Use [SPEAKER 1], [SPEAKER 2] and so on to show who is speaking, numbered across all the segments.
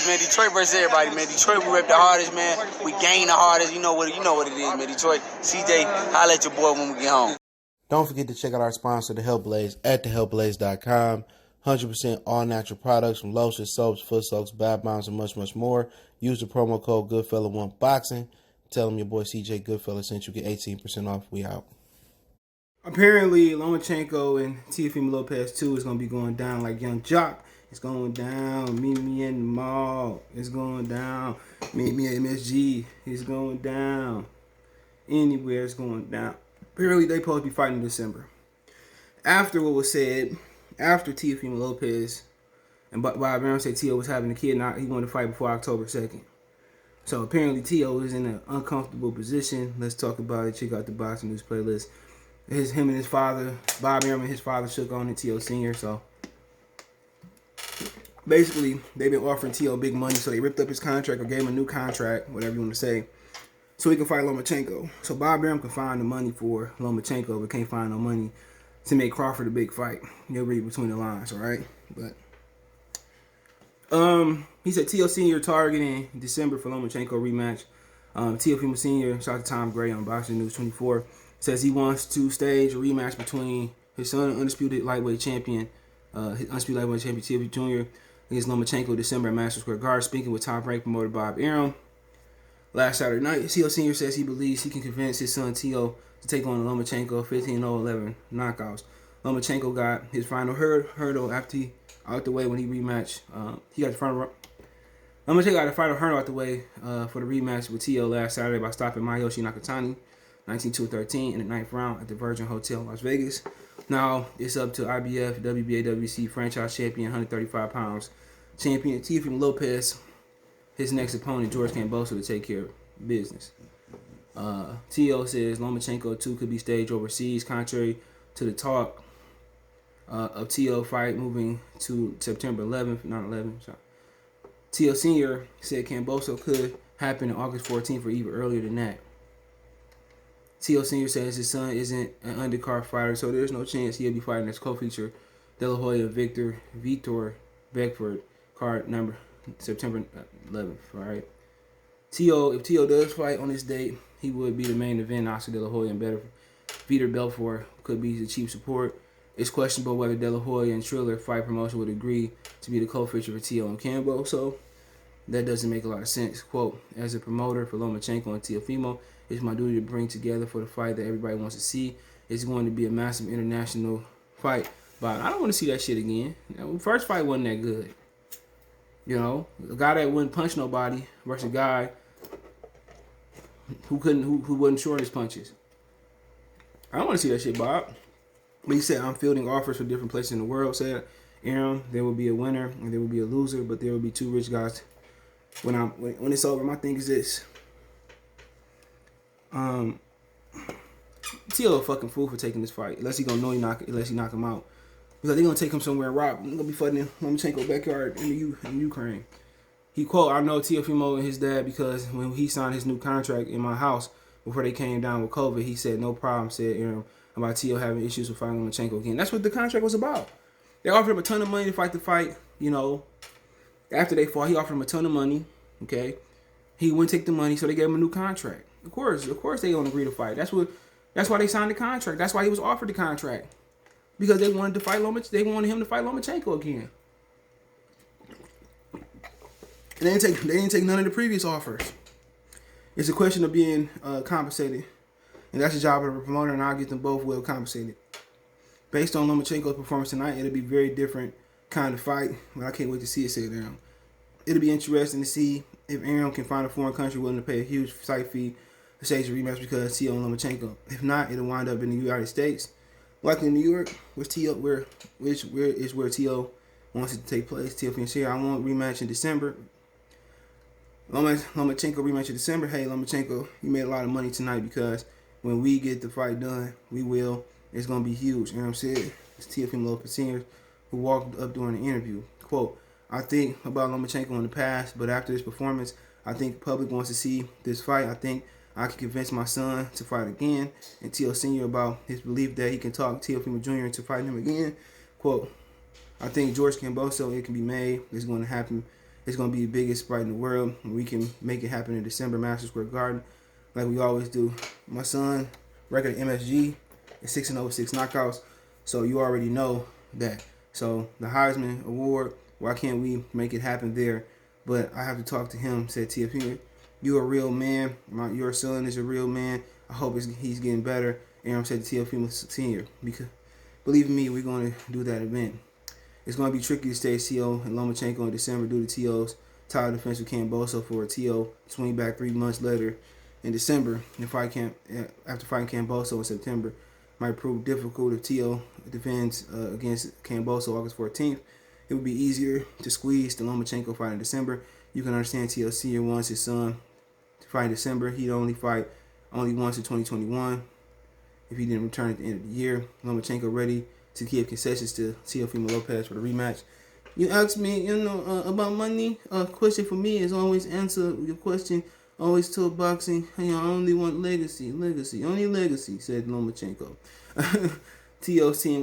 [SPEAKER 1] man. Detroit versus everybody, man. Detroit, we rep the hardest, man. We gain the hardest. You know what it is, man. Detroit, CJ, holla at your boy when we get home.
[SPEAKER 2] Don't forget to check out our sponsor, The Health Blaze, at thehealthblaze.com. 100% all natural products from lotions, soaps, foot soaks, bath bombs, and much, much more. Use the promo code Goodfella1Boxing. Tell them your boy CJ Goodfella sent you. Get 18% off. We out. Apparently, Lomachenko and Teofimo Lopez 2 is going to be going down like Young Jock. It's going down. Meet me in the mall. It's going down. Meet me at MSG. It's going down. Anywhere it's going down. Apparently, they supposed to be fighting in December. After what was said, after Teofimo Lopez and Bob Arum said Teo was having a kid and he wanted to fight before October 2nd. So apparently Teo is in an uncomfortable position. Let's talk about it. Check out the Boxing News playlist. Him and his father, Bob Arum and his father shook on it, Teo Sr. So basically, they've been offering Teo big money, so they ripped up his contract or gave him a new contract, whatever you want to say, so he can fight Lomachenko. So Bob Arum can find the money for Lomachenko, but can't find no money to make Crawford a big fight. You'll read between the lines, all right? But he said Teo Sr. targeting December for Lomachenko rematch. Teofimo Sr., shout out to Tom Gray on Boxing News 24, says he wants to stage a rematch between his son, undisputed lightweight champion, Teofimo Jr., against Lomachenko December at Madison Square Garden. Speaking with top-ranked promoter Bob Arum last Saturday night, Teo Sr. says he believes he can convince his son Teo to take on Lomachenko 15-0-11 knockouts. Lomachenko got his final hurdle after he out the way when he rematched. Lomachenko got the final hurdle out the way for the rematch with Teo last Saturday by stopping Mayoshi Nakatani 19-13 in the 9th round at the Virgin Hotel in Las Vegas. Now it's up to IBF, WBA, WBC franchise champion, 135 pounds champion Teofimo Lopez, his next opponent George Kambosos, to take care of business. Teo says Lomachenko 2 could be staged overseas, contrary to the talk of Teo fight moving to September 11th, not 11th. Sorry. Teo Sr. said Kambosos could happen on August 14th or even earlier than that. Teo Sr. says his son isn't an undercard fighter, so there's no chance he'll be fighting as co-feature De La Hoya Vitor Beckford, card number September 11th. All right. If Teo does fight on this date, he would be the main event. Oscar De La Hoya and Vitor Belfort could be the chief support. It's questionable whether De La Hoya and Triller Fight Promotion would agree to be the co-feature for Teo and Cambo, so that doesn't make a lot of sense. Quote, as a promoter for Lomachenko and Teofimo, it's my duty to bring together for the fight that everybody wants to see. It's going to be a massive international fight, but I don't want to see that shit again. First fight wasn't that good. You know, a guy that wouldn't punch nobody versus a guy who wasn't sure his punches. I don't want to see that shit, Bob. But he said, I'm fielding offers for different places in the world. Said Arum, there will be a winner and there will be a loser, but there will be two rich guys. When it's over, my thing is this. Teo a fucking fool for taking this fight. Unless he gonna know unless he knock him out. Because they gonna take him somewhere and rob him. They're gonna be fighting in Lomachenko backyard in Ukraine. He quote, I know Teofimo and his dad because when he signed his new contract in my house before they came down with COVID, he said, no problem, said Arum, about Teo having issues with fighting Lomachenko again. That's what the contract was about. They offered him a ton of money to fight the fight, you know. After they fought, he offered him a ton of money, okay? He wouldn't take the money, so they gave him a new contract. Of course they don't agree to fight. That's why they signed the contract. That's why he was offered the contract. Because they wanted to fight they wanted him to fight Lomachenko again. And they didn't take none of the previous offers. It's a question of being compensated. And that's the job of the promoter, and I'll get them both well compensated. Based on Lomachenko's performance tonight, it'll be a very different kind of fight. But I can't wait to see it sit down. It'll be interesting to see if Arum can find a foreign country willing to pay a huge site fee to stage a rematch because Teo and Lomachenko. If not, it'll wind up in the United States, likely in New York, which is where Teo wants it to take place. Teo can say, I want rematch in December. Lomachenko rematch in December. Hey, Lomachenko, you made a lot of money tonight because when we get the fight done, we will. It's going to be huge. You know what I'm saying? It's Teofimo Lopez Sr. who walked up during the interview. Quote, I think about Lomachenko in the past, but after this performance, I think the public wants to see this fight. I think I can convince my son to fight again. And Teo Sr. about his belief that he can talk Teofimo Jr. into fighting him again. Quote, I think George Kambosos, it can be made. It's going to happen it's gonna be the biggest fight in the world. We can make it happen in December, Madison Square Garden, like we always do. My son record at MSG is 6-0, 6 knockouts. So you already know that. So the Heisman Award, why can't we make it happen there? But I have to talk to him. Said Teofimo, you're a real man. Your son is a real man. I hope he's getting better. And I said to Teofimo Senior, because believe me, we're going to do that event. It's going to be tricky to stay T.O. and Lomachenko in December due to T.O.'s title defense with Kambosos for a T.O. swing back 3 months later in December. After fighting Kambosos in September, might prove difficult if T.O. defends against Kambosos August 14th. It would be easier to squeeze the Lomachenko fight in December. You can understand T.O. Senior wants his son to fight in December. He'd only fight once in 2021 if he didn't return at the end of the year. Lomachenko ready to give concessions to Teofimo Lopez for the rematch. You asked me, about money. Question for me is always answer your question. Always told boxing, I only want legacy, only legacy, said Lomachenko. T.O.'s team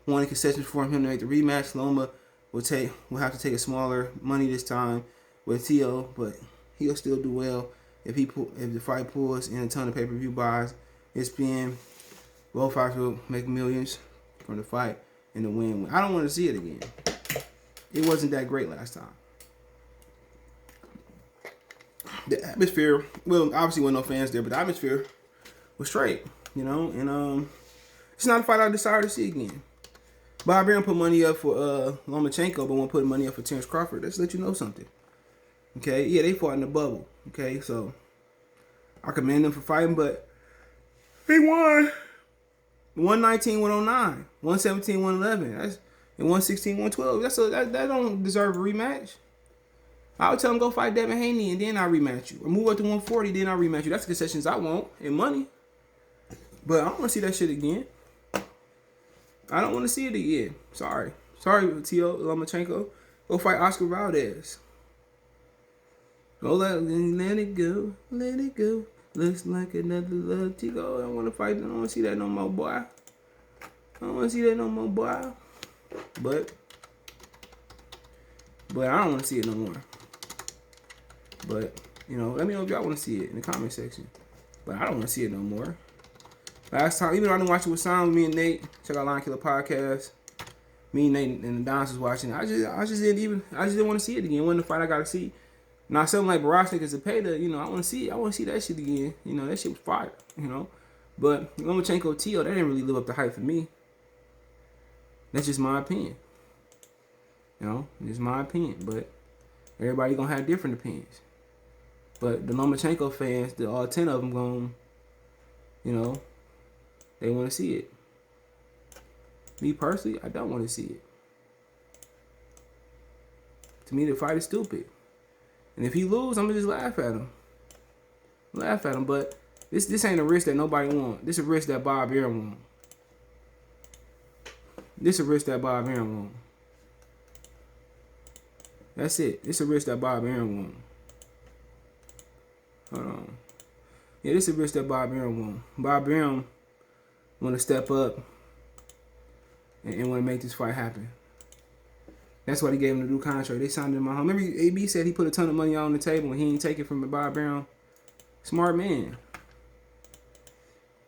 [SPEAKER 2] wanted concessions for him to make the rematch. Loma will have to take a smaller money this time with T.O., but he'll still do well if the fight pulls in a ton of pay-per-view buys. ESPN, both fights will make millions from the fight and the win. I don't want to see it again. It wasn't that great last time. The atmosphere, well, obviously wasn't no fans there, but the atmosphere was straight, and it's not a fight I decided to see again. Bob Arum put money up for Lomachenko, but won't put money up for Terrence Crawford. Let's let you know something. Okay, yeah, they fought in the bubble. Okay, so I commend them for fighting, but they won 119, 109, 117, 111. That's and 116, 112. That don't deserve a rematch. I would tell them go fight Devin Haney and then I'll rematch you. Or move up to 140, then I'll rematch you. That's the concessions I want and money. But I don't want to see that shit again. I don't want to see it again. Sorry, T.O. Lomachenko. Go fight Oscar Valdez. Go let it go. Let it go. Looks like another love. T.O. I don't want to fight. I don't want to see that no more, boy. I don't want to see that no more, boy. But I don't want to see it no more. But, let me know if y'all want to see it in the comment section. But I don't want to see it no more. Last time, even though I didn't watch it with sound, me and Nate, check out Lion Killer Podcast. Me and Nate and the Dons was watching. I just didn't want to see it again. It wasn't the fight I got to see. Now, something like Barashnik is a payda, I want to see that shit again. That shit was fire, But Lomachenko T.O., that didn't really live up to hype for me. That's just my opinion. It's my opinion. But everybody gonna have different opinions. But the Lomachenko fans, all 10 of them going, they want to see it. Me personally, I don't want to see it. To me, the fight is stupid. And if he lose, I'm gonna just laugh at him. But this ain't a risk that nobody want. This is a risk that Bob Arum want. That's it. It's a risk that Bob Arum want. Hold on. Yeah, this is a risk that Bob Arum want. Bob Arum want to step up and want to make this fight happen. That's why they gave him the new contract. They signed him out. Remember, AB said he put a ton of money on the table and he ain't take it from Bob Arum. Smart man.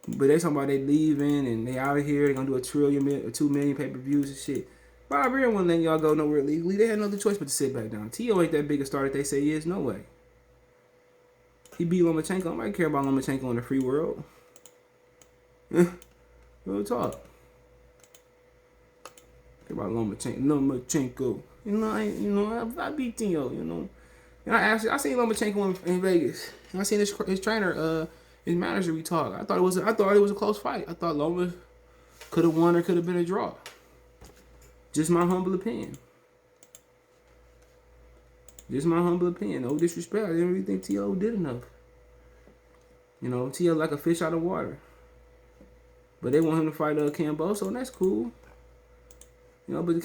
[SPEAKER 2] But they talking about they leaving and they out of here. They gonna do $1 or 2 million pay-per-views and shit. Bob Arum wouldn't let y'all go nowhere legally. They had no other choice but to sit back down. T.O. ain't that big a star that they say he is. No way. He beat Lomachenko. Nobody care about Lomachenko in the free world. Real talk. Care about Lomachenko. I beat T.O. And I seen Lomachenko in Vegas. And I seen his trainer, his manager. We talked. I thought it was a close fight. I thought Loma could have won or could have been a draw. Just my humble opinion. No disrespect. I didn't really think T.O. did enough. T.O. like a fish out of water. But they want him to fight Kambosos, and that's cool. But nobody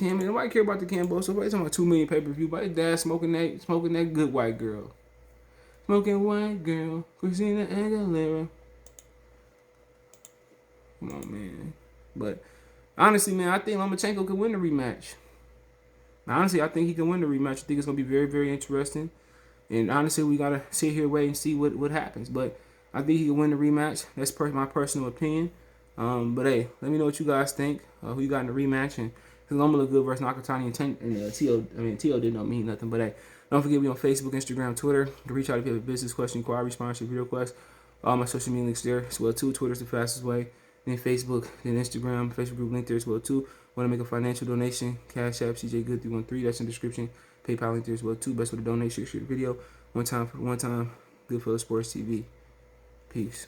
[SPEAKER 2] care about the Kambosos. They talking about 2 million pay-per-view. But his dad smoking that good white girl. Smoking white girl, Christina Aguilera. Come on, man. But honestly, man, I think Lomachenko could win the rematch. Honestly, I think he can win the rematch. I think it's gonna be very, very interesting. And honestly, we gotta sit here, wait, and see what happens. But I think he can win the rematch. That's my personal opinion. But hey, let me know what you guys think. Who you got in the rematch? And Loma look good versus Nakatani and Tio didn't mean nothing. But hey, don't forget we on Facebook, Instagram, Twitter. You can reach out if you have a business question, inquiry, sponsorship, video request. All my social media links there as well too. Twitter's the fastest way. Then Facebook, then Instagram, Facebook group link there as well too. Want to make a financial donation? Cash App CJ Good 313. That's in the description. PayPal link there as well too. Best way to donate. Share the video. One time for one time. Good for the Sports TV. Peace.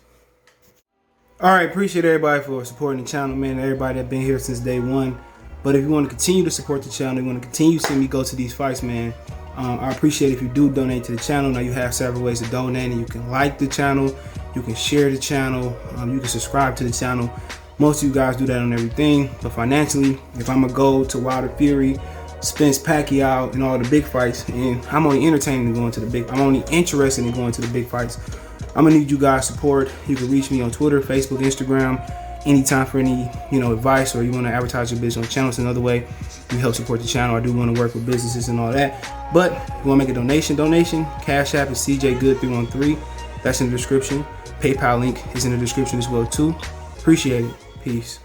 [SPEAKER 2] All right, appreciate everybody for supporting the channel, man. Everybody that been here since day one. But if you want to continue to support the channel, you want to continue seeing me go to these fights, man. I appreciate if you do donate to the channel. Now you have several ways to donate, and you can like the channel, you can share the channel, you can subscribe to the channel. Most of you guys do that on everything. But financially, if I'm gonna go to Wilder Fury, Spence Pacquiao, and all the big fights, and I'm only interested in going to the big fights, I'm gonna need you guys' support. You can reach me on Twitter, Facebook, Instagram, anytime for any advice, or you want to advertise your business on the channel. It's another way you help support the channel. I do want to work with businesses and all that. But if you want to make a donation, Cash App is CJ Good 313. That's in the description. PayPal link is in the description as well too. Appreciate it. Peace.